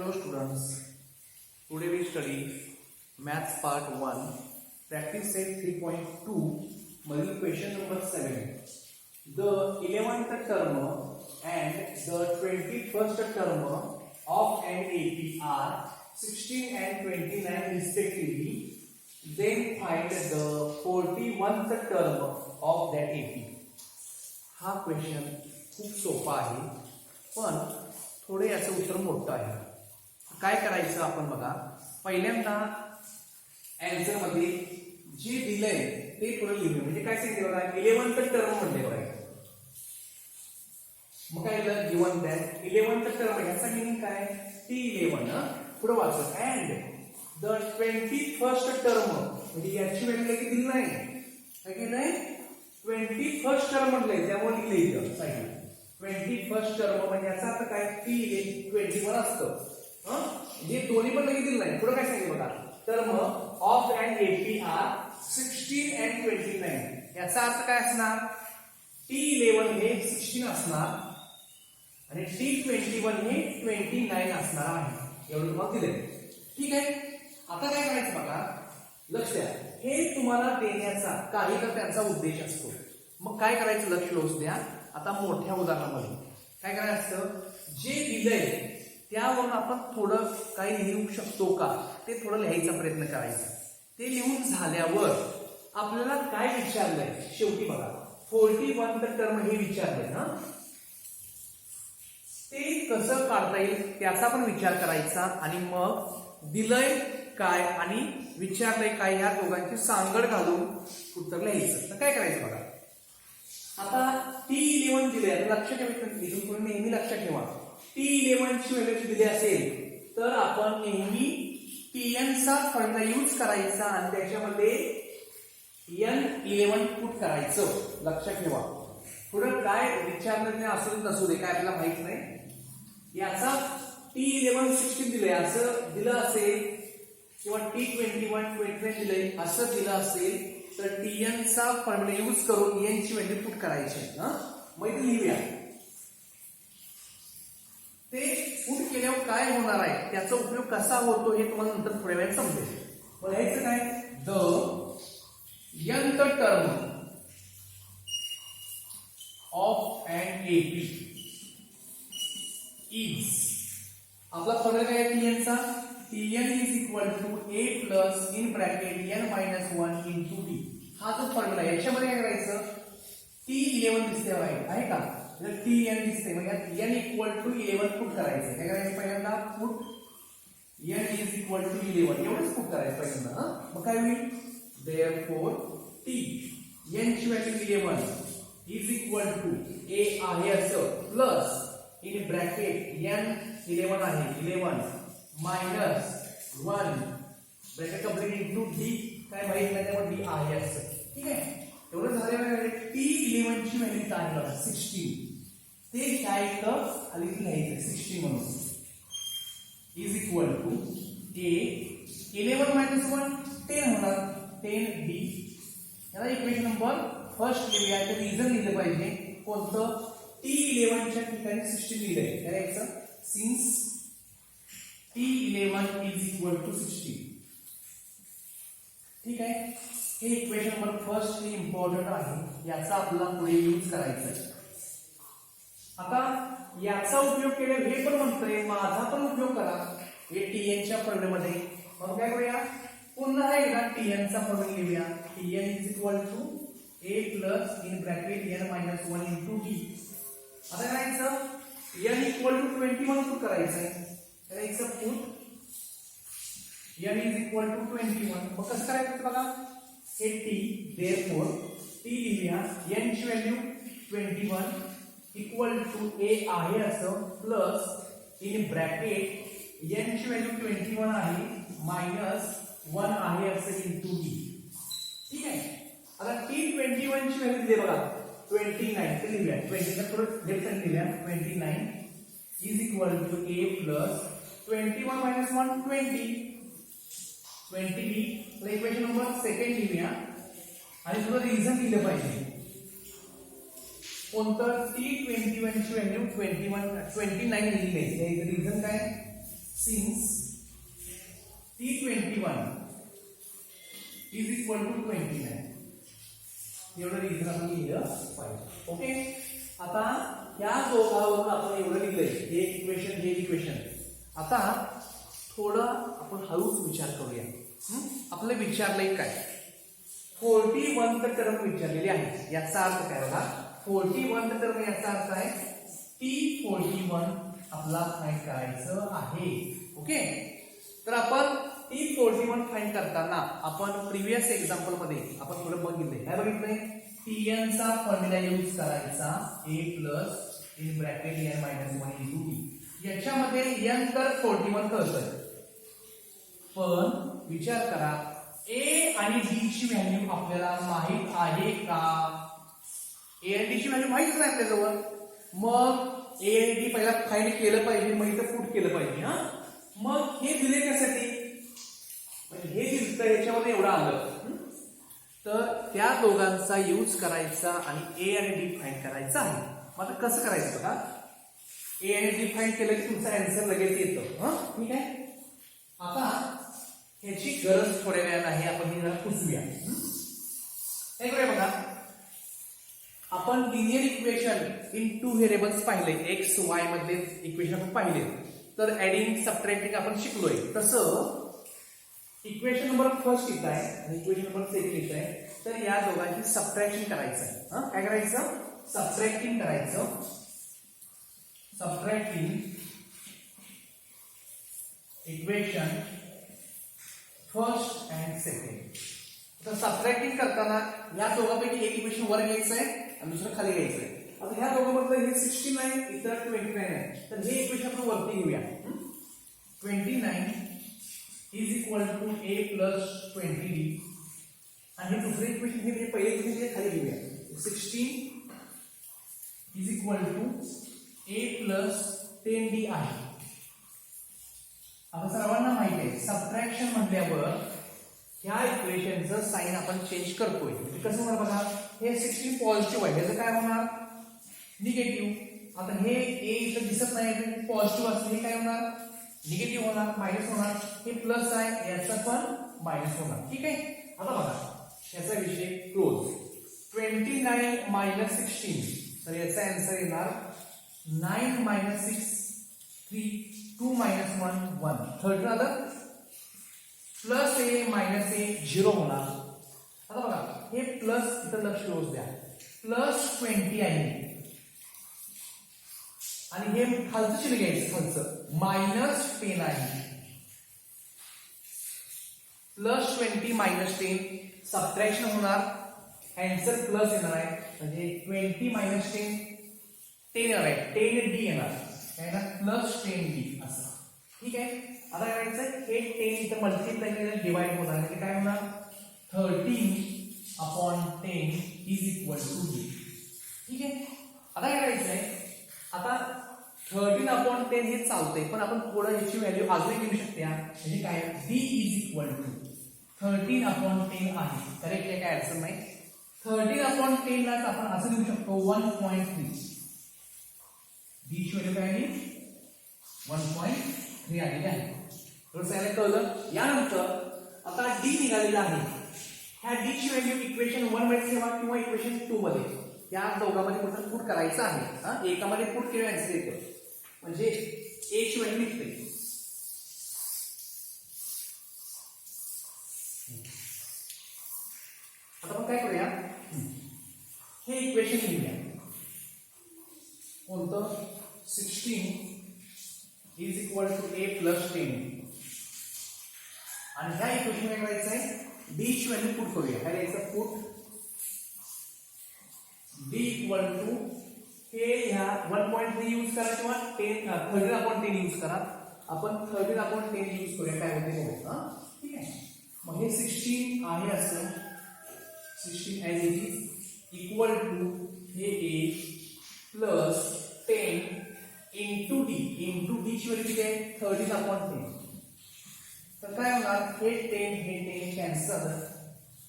Hello students, today we study Maths part 1, practice set 3.2, model question number 7. The 11th term and the 21st term of an AP are 16 and 29 respectively. Then find the 41st term of that AP. हा question खूप सोपा आहे पण थोडे याचं उत्तर मोठं आहे. काय करायचं आपण बघा, पहिल्यांदा आन्सर मध्ये जे दिलंय ते थोडं लिहूया. म्हणजे काय सांगितलं बघा, 11th टर्म म्हणले बघा. मग काय लिहिलं, गिवन दॅट 11th टर्म याचा मीनिंग काय, T11 पुढे वाचत अँड द 21st टर्म म्हणजे याची व्हॅल्यू किती दिली नाही, काय केलंय 21st टर्म म्हटलंय त्यामुळे लिहिले इथं साईडला 21st टर्म म्हणजे याचा अर्थ काय, T21 असतं. म्हणजे दोन्ही पण लगेच दिलं नाही. पुढे काय सांगितलं बघा, term of and AP are 16 and 29. याचा अर्थ काय असणार, T11 हे 16 असणार आणि T21 हे 29 असणार आहे. एवढं तुम्हाला दिलंय. ठीक आहे, आता काय करायचं बघा, लक्ष द्या. हे तुम्हाला देण्याचा काही तर त्यांचा उद्देश असतो. मग काय करायचं, लक्ष रोज द्या. आता मोठ्या उदाहरणामध्ये काय करायचं असतं, जे दिलंय त्यावरून आपण थोडं काही लिहू शकतो का ते थोडं लिहायचा प्रयत्न करायचा. ते लिहून झाल्यावर आपल्याला काय विचारलंय, शेवटी बघा 41th टर्म हे विचारलंय ना, ते कसं काढता येईल त्याचा पण विचार करायचा आणि मग दिलंय काय आणि विचारलंय काय या दोघांची सांगड घालून उत्तर लिहायचं. तर काय करायचं बघा, आता T11 दिले, लक्षात ठेवा, इथून पुढे नेहमी लक्षात ठेवा, T11 ची व्हॅल्यू दिली असेल तर आपण नेहमी Tn चा फॉर्म्युला यूज करायचा आणि त्याच्यामध्ये N11 पुट करायचं. लक्षात ठेवा, पुढे काय विचारलं असं नसू दे, काय आपल्याला माहित नाही. याचा T11 16 दिलंय असं दिलं असेल किंवा T21 29 दिलंय असं दिलं असेल तर Tn चा फॉर्म्युला यूज करून N ची व्हॅल्यू पुट करायची. मग इथे लिहूया. ते पुट केल्यावर काय होणार आहे, त्याचा उपयोग कसा होतो हे तुम्हाला नंतर थोड्या वेळात समजेल. मग लिहायचं काय, the nth term of an AP is, आपला फॉर्म्युला काय आहे Tn चा, Tn is equal to a plus in bracket n minus 1 into d. हा जो फॉर्म्युला आहे याच्यामध्ये काय करायचं, T11 दिसते आहे का, जर Tn दिसते म्हणजे n इक्वल टू 11 पुट करायचं. काय करायचं, पहिल्यांदा put n is equal to 11 एवढंच पुट करायचं पहिल्यांदा. मग काय होईल, देअरफॉर T n ची value 11 is equal to a आहे असं प्लस इन ब्रॅकेट n 11 आहे 11 minus 1 bracket complete into d, काय माहित नाही त्यामुळे d आहे असं. ठीक आहे, एवढं झाल्यावर T11 ची व्हॅल्यू काय बघा 16, ते काय तर खाली लिहायचं 16 म्हणून is equal to a 11 minus 1 10 होणार 10d. याला इक्वेशन नंबर फर्स्ट लिहूया. तर रिझन लिहिलं पाहिजे कोणतं, T11 च्या ठिकाणी 16 लिहिलंय. करायचं, since T11 is equal to 16. ठीक आहे, हे इक्वेशन नंबर फर्स्ट हे इम्पॉर्टंट आहे, याचा आपल्याला पुढे यूज करायचा आहे. आता याचा उपयोग केल्यावर हे पण म्हणतोय माझा पण उपयोग करा हे Tn च्या फॉर्म्युल्यामध्ये. मग काय करूया, पुन्हा एकदा Tn चा फॉर्म्युला लिहूया. Tn is equal to a plus in bracket n minus 1 into d. आता करायचं n इक्वल टू 21 पुट करायचंय. करायचं put n is equal to 21. मग कसं करायचं बघा, हे t देअरफॉर t लिहूया, n ची व्हॅल्यू 21 इक्वल टू a आहे असं प्लस इन ब्रॅकेट n ची व्हॅल्यू 21 आहे मायनस 1 आहे असं इंटू d. ठीक आहे, आता T21 ची व्हॅल्यू दिली बघा 29, ते लिहूया 20 ला थोडं लेफ्ट साइड लिहूया 29 is equal to a plus 21 minus 1 20d. Equation number second लिहूया आणि थोडं रिझन दिलं पाहिजे कोणतं, T21 ची व्हॅल्यू 29 लिहिली आहे. रिझन काय, since T21 is equal to 29 एवढं रिझन आपण लिहिलं पाहिजे. ओके, आता या दोघांवरून आपण एवढं लिहिलंय, हे इक्वेशन हे इक्वेशन. आता थोडं आपण हळूच विचार करूया. आपलं विचारलंय काय, 41 टर्म विचारलेली आहे. याचा अर्थ काय बघा, 41 टर्म याचा अर्थ आहे T41 आपला फाइंड करायचं आहे. ओके, तर आपण T41 फाइंड करताना आपण प्रिव्हियस एक्झाम्पल मध्ये आपण थोडं बघितलंय. काय बघितलंय, Tn चा फॉर्म्युला यूज करायचा a plus in bracket n minus 1 into t. याच्यामध्ये n तर 41 कळतंय, पण विचार करा a आणि d ची व्हॅल्यू आपल्याला माहित आहे का? a आणि d ची व्हॅल्यू माहितच नाही आपल्याजवळ. मग a आणि d पहिला फाइंड केलं पाहिजे, मग इथं पुट केलं पाहिजे. हा, मग हे दिले त्यासाठी, हे दिसतं याच्यामध्ये एवढं आलं, तर त्या दोघांचा यूज करायचा आणि ए आणि डी फाइंड करायचा आहे. मग आता कसं करायचं बघा, ए आणि डी फाइंड केलं की तुमचा आन्सर लगेच येतो. ठीक आहे, आता ह्याची गरज थोड्या वेळानं आहे, आपण हे जरा पुसूया. हे करूया बघा, आपण linear equation in two variables पाहिले, एक्स वाय मधले इक्वेशन आपण पाहिले, तर ऍडिंग सबट्रॅक्टिंग आपण शिकलोय. तसं इक्वेशन नंबर फर्स्ट इथं आहे आणि इक्वेशन नंबर सेकंड इथं आहे, तर या दोघांची सबट्रॅक्शन करायचं आहे. काय करायचं, सबट्रॅक्टिंग करायचं. Subtracting equation first and second. तर सबट्रॅक्टिंग करताना या दोघांपैकी एक इक्वेशन वर घ्यायचं आहे आणि दुसरं खाली घ्यायचं आहे. आता ह्या दोघांमधलं हे 69 इथं 29 आहे, तर हे इक्वेशन आपण वरती घेऊया. 29 is equal to a plus 20d आणि दुसरे इक्वेशन हे पहिले इक्वेशन खाली घेऊया. 16 is equal to a plus 10d आहे. आता सर्वांना माहिती आहे सबट्रॅक्शन म्हटल्यावर ह्या इक्वेशनचं साइन आपण चेंज करतोय. कसं होणार बघा, हे 16 पॉझिटिव्ह आहे, याचं काय होणार, निगेटिव्ह. आता हे a इथं दिसत नाही, पॉझिटिव्ह असते, हे काय होणार, निगेटिव्ह होणार, मायनस होणार. हे प्लस आहे, याचा पण मायनस होणार. ठीक आहे, आता बघा याचा विषय क्लोज. 29 मायनस 16, तर याचा आन्सर येणार 9 मायनस 6 3 2 मायनस 1 1. थर्ड आलं, प्लस ए मायनस ए 0 होणार. आता बघा हे प्लस, इथं लक्ष रोज द्या, प्लस 20 आहे आणि हे खालचं चिन्ह घ्यायचं, खालचं मायनस 10 आहे. प्लस 20 मायनस 10 सबट्रॅक्शन होणार, आन्सर प्लस येणार आहे, म्हणजे 20 मायनस 10 10 येणार आहे, 10d येणार, काय ना प्लस 10d असं. ठीक आहे, आता काय करायचं, हे 10 इथं मल्टिप्लाय केलं डिवाइड होणार, म्हणजे काय होणार 13/10 इज इक्वल टू d. ठीक आहे, आता काय करायचंय, आता 13/10 हे चालतंय, पण आपण थोडं याची व्हॅल्यू अजून घेऊ शकते. म्हणजे काय, d इज इक्वल टू 13/10 आहे. करेक्ट आहे, काय अडचण नाही. 13/10 ला आपण असं लिहू शकतो 1.3. d ची व्हॅल्यू काय आहे, 1.3 आलेली आहे. थोडंसं कळलं. यानंतर आता d निघालेला आहे, ह्या d ची व्हॅल्यू इक्वेशन 1 मध्ये ठेवा किंवा इक्वेशन 2 मध्ये, या दोघांमध्ये कुठं पुट करायचं आहे. एकामध्ये पुट केलं आन्सर येतं, म्हणजे ए ची व्हॅल्यू निघते. आता आपण काय करूया, हे इक्वेशन लिहूया. कोणतं, 16 is equal to a plus 10 आणि ह्या इक्वेशन काय करायचं आहे, डी ची व्हॅल्यू पुट करूया. काय द्यायचं, पुट d इक्वल टू हे ह्या 1.3 यूज करा किंवा 13/10 यूज करा. आपण 13/10 यूज करूया, काय होते बघू. ठीक आहे, मग हे 16 आहे असं, 16 as it is equal to हे a plus 10 into d. Into d ची व्हॅल्यू किती आहे, 13/10. तर काय होणार, हे 10 कॅन्सल झालं,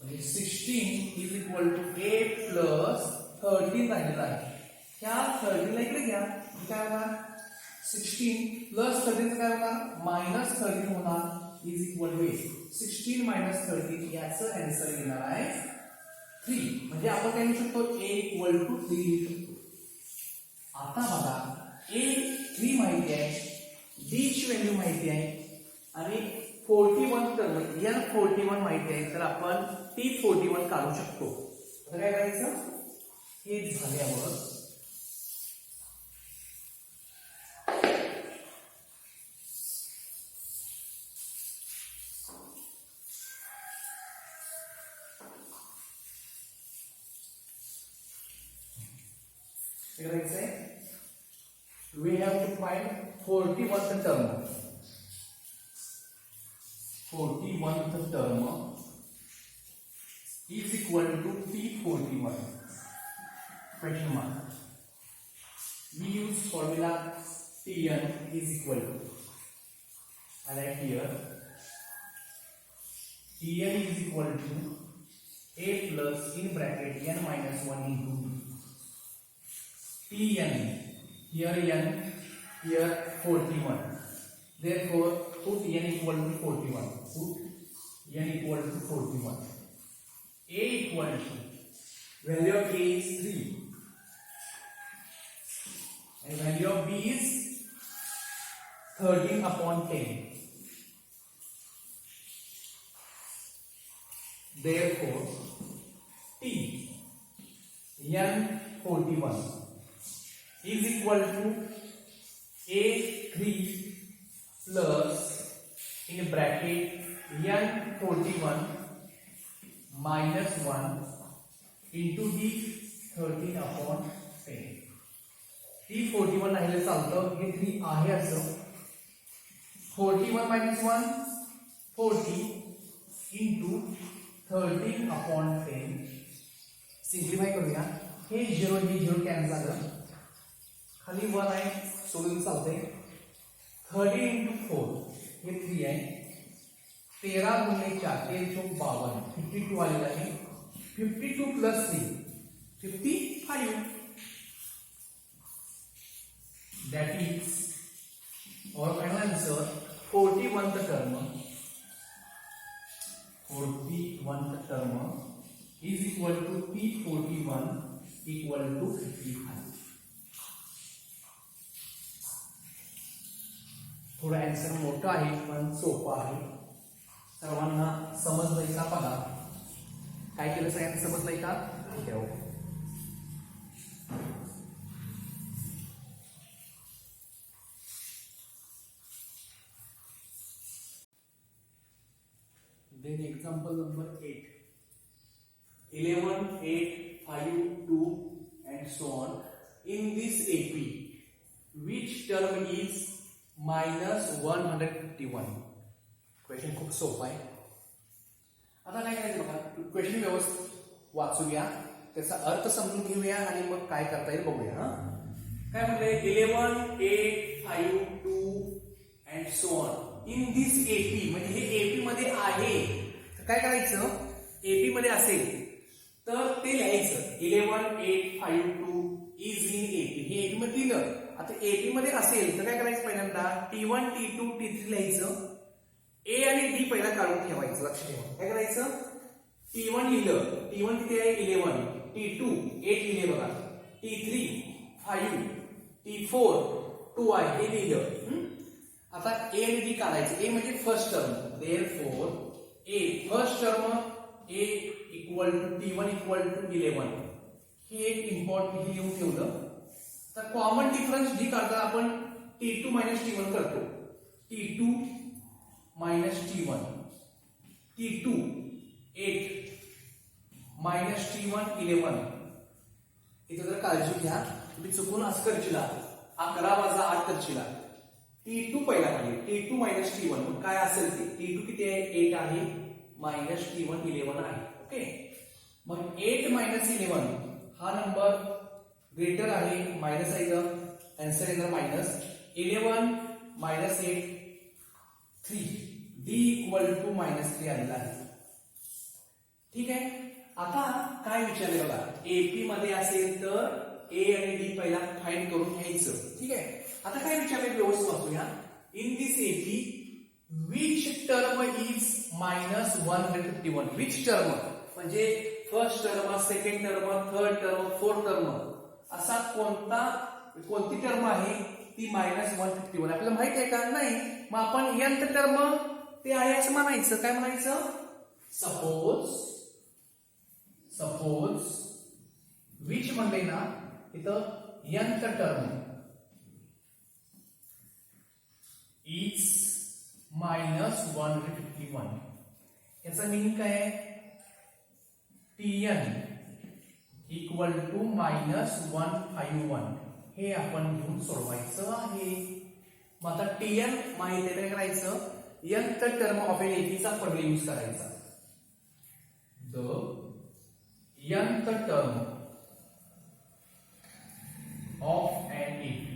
म्हणजे 16 is equal to a plus 13 राहिलेला आहे. ह्या 13 ला इकडे घ्या, काय होणार 16 प्लस 13 काय होणार मायनस 13 होणार इज इक्वल टू 16 मायनस 13 याचं आन्सर येणार आहे 3 म्हणजे आपण काय लिहू शकतो a इक्वल टू 3 लिहू शकतो. आता बघा a 3 माहिती आहे b ची व्हॅल्यू माहिती आहे आणि 41 टर्म n 41 माहिती आहे तर आपण t 41 काढू शकतो. तर काय करायचं हे झाल्यावर we have to find 41th term. 41th term is equal to T41. Question mark. We use formula Tn is equal to. I write here. Tn is equal to a plus in bracket n minus 1 into b. Tn here n here 41. Therefore put n equal to 41. Put n equal to 41. A equal to value of a is 3 and value of b is 13 upon 10. Therefore t n 41 is equal to a3 plus in bracket n 41 minus 1 into d 13 upon 10. t 41 राहिले चालतं हे 3 आहे असं 41 minus 1 40 into 13 upon 10 simplify करूया हे 0 cancel झालं खाली 1 आहे सोडून चालतंय 30 into 4 हे 3 आहे 13 गुणिले 4 13 चौक 52 52 आलेला आहे 52 plus 3 55 that is our final answer 41th term is equal to P41 equal to 55. थोडा आन्सर मोठा आहे पण सोपा आहे सर्वांना समजलंय का बघा काय केलं सगळ्यांना समजलंय का ठेव then example number 8 11 8 5 2 and so on in this AP which term is minus 151 question खूप सोपा आहे आता काय करायचं बघा क्वेश्चन व्यवस्थित वाचूया त्याचा अर्थ समजून घेऊया आणि मग काय करता येईल बघूया हा काय म्हणले 11 8 5 2 and so on in this AP म्हणजे हे AP मध्ये आहे तर काय करायचं AP मध्ये असेल तर ते लिहायचं 11 8 5 2 is in AP हे AP मध्ये दिलं आता AP मध्ये असेल तर काय करायचं पहिल्यांदा T1 T2 T3 लिहायचं A आणि D पहिला काढून ठेवायचं लक्ष ठेवा काय करायचं T1 लिहिलं T1 किती आहे 11 T2 8 लिहिले बघा T3 5 T4 2 आहे हे लिहिलं आता A आणि D काढायचं A म्हणजे first term therefore A first term A equal to T1 equal to 11 हे एक इम्पॉर्टंट हे लिहून ठेवलं तर कॉमन डिफरन्स D काढताना आपण T2 T1 करतो T2 T1 T2 8 T1 11 इथे जर काळजी घ्या तुम्ही चुकून असं करशील 11 वजा 8 करशील T2 पहिला आहे T2 T1 मग काय असेल ते T2 किती आहे 8 आहे T1 11 आहे ओके मग 8 11 हा नंबर ग्रेटर आहे मायनस आहे इथं आन्सर येणार मायनस 11 -8 3 D इक्वल टू -3 आलेला आहे ठीक आहे आता काय विचारले बघा AP मध्ये असेल तर A आणि D पहिला फाइंड करून घ्यायचं ठीक आहे आता काय विचारले व्यवस्थित वाचूया. In this 80 which term is minus 151. Which term म्हणजे first term, second term, third term, fourth term, असा कोणती टर्म आहे ती मायनस 151. आपल्याला माहित आहे का? नाही. मग आपण nth टर्म ते आहे असं म्हणायचं. काय म्हणायचं? सपोज विच म्हणले ना इथं nth टर्म इज मायनस 151. याचा मिनिंग काय आहे? Tn equal to minus 151. हे आपण घेऊन सोडवायचं आहे. मग आता Tn माहिती आहे, काय करायचं? nth टर्म ऑफ एन एटीचा फॉर्म्युला यूज करायचा. The nth term of an AP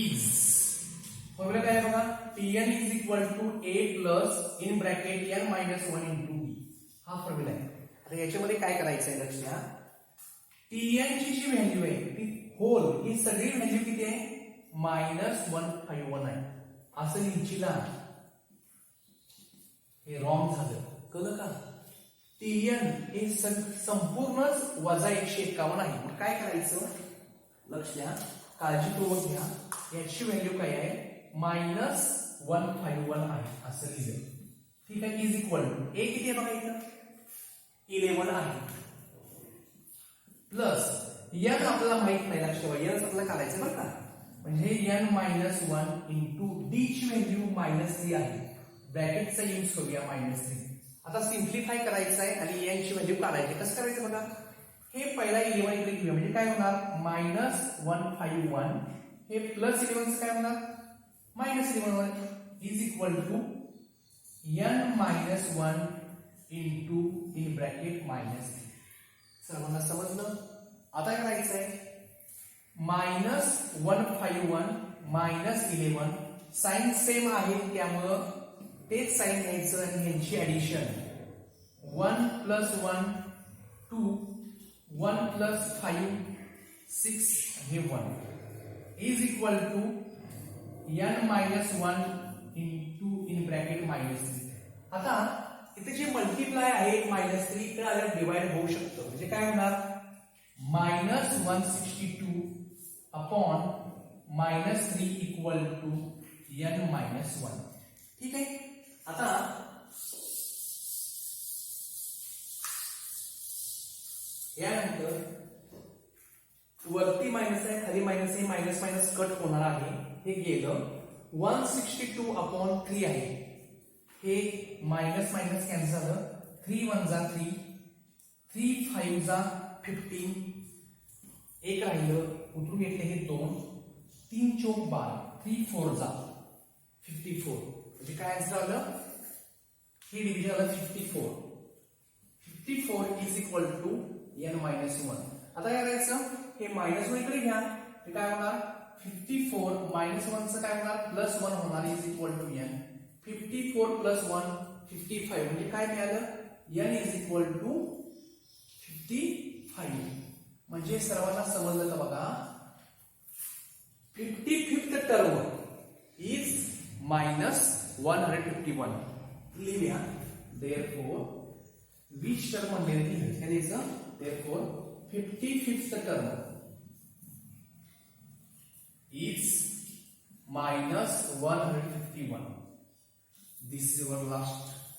is, formula काय आहे बघा? Tn is equal to a plus in bracket n minus 1 into b. हा फॉर्म्युला आहे. आता याच्यामध्ये काय करायचं आहे लक्ष द्या. Tn ची जी व्हॅल्यू आहे ती होल ही सगळी व्हॅल्यू किती आहे? मायनस 151 आहे असं लिहिला. हे रॉंग झालं. कळलं का? Tn हे संपूर्णच वजा 151 आहे. मग काय करायचं? लक्ष द्या, काळजीपूर्वक घ्या. याची व्हॅल्यू काय आहे? मायनस 151 आहे असं लिहिलं. ठीक आहे. इज इक्वल टू ए किती आहे बघा इथं? 11 आहे. प्लस n आपल्याला माहित नाही. लक्ष ठेवा, n आपल्याला काढायचं बरं का. म्हणजे n मायनस 1 इंटू डी ची व्हॅल्यू मायनस 3 आहे. ब्रॅकेटचा यूज करूया मायनस 3. आता सिम्प्लिफाय करायचं आहे आणि n ची व्हॅल्यू काढायची. कसं करायचं बघा? हे पहिला 11 इकडे घेऊया. म्हणजे काय होणार? मायनस 151 हे प्लस 11 काय होणार? Minus 11 is equal to n minus 1 into in bracket minus 3. सर्वांना समजलं? आता काय करायचं आहे? मायनस 151 मायनस 11 साइन सेम आहे त्यामुळं तेच साइन घ्यायचं आणि यांची ऍडिशन 1 प्लस 1 2 1 प्लस 5 6 हे 1 is equal to n minus 1 into in bracket minus 3. आता इथे जे मल्टिप्लाय आहे मायनस 3 इकडे आल्यावर डिवाइड होऊ शकतं. म्हणजे काय होणार? Minus 162 upon minus 3 equal to n minus 1. ठीक आहे. आता यानंतर वरती मायनस आहे, खाली मायनस आहे, मायनस मायनस कट होणार आहे. हे गेलं. 162 अपॉन 3 आहे. हे मायनस मायनस कॅन्सल झालं. 3 1 जा 3 3 5 जा 15 एक राहिलं उतरून घेतले हे 2 3 चौक 12 3 4 जा 54. म्हणजे काय आन्सर आलं? हे डिव्हिजन आलं 54. 54 is equal to n minus 1. आता काय करायचं? हे मायनस 1 इकडे घ्या. हे काय होणार? 54 मायनस 1 चं काय होणार? प्लस 1 होणार is equal to n. 54 plus 1 55. म्हणजे काय मिळालं? n is equal to 55. म्हणजे सर्वांना समजलं का बघा? 55th term is minus 151. लिहूया. देअरफॉर विच टर्म म्हणले therefore 55th term is minus 151. This is our last